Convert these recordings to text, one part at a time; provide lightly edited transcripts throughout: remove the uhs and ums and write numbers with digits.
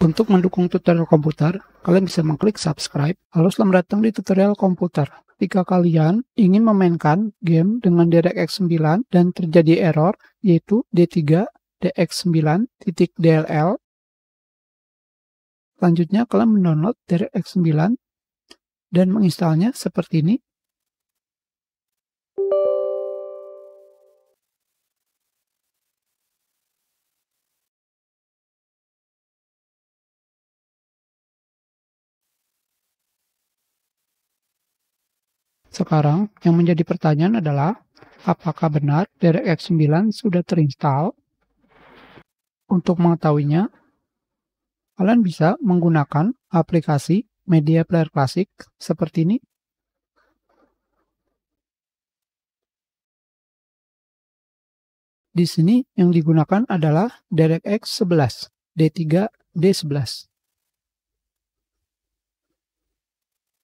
Untuk mendukung tutorial komputer, kalian bisa mengklik subscribe. Halo, selamat datang di tutorial komputer. Jika kalian ingin memainkan game dengan DirectX 9 dan terjadi error, yaitu D3 DX9.dll, selanjutnya kalian mendownload DirectX 9 dan menginstalnya seperti ini. Sekarang yang menjadi pertanyaan adalah, apakah benar DirectX 9 sudah terinstall? Untuk mengetahuinya, kalian bisa menggunakan aplikasi Media Player Classic seperti ini. Di sini yang digunakan adalah DirectX 11, D3, D11.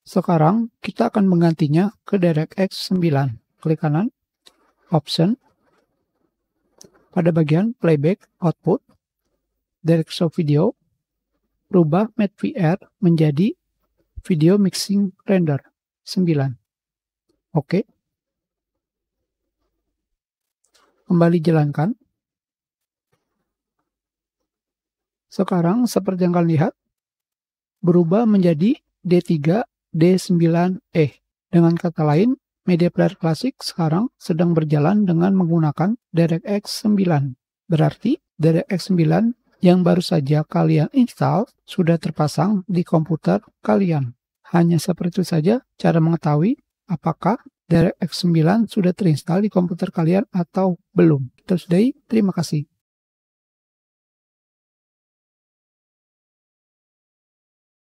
Sekarang kita akan menggantinya ke DirectX 9. Klik kanan, Option, pada bagian Playback Output, Direct Show Video, rubah MateVR menjadi Video Mixing Render 9. Oke. Kembali jalankan. Sekarang seperti yang kalian lihat, berubah menjadi D3 D9E. Dengan kata lain, Media Player Classic sekarang sedang berjalan dengan menggunakan DirectX 9. Berarti DirectX 9 yang baru saja kalian install sudah terpasang di komputer kalian. Hanya seperti itu saja cara mengetahui apakah DirectX 9 sudah terinstall di komputer kalian atau belum. Terima kasih.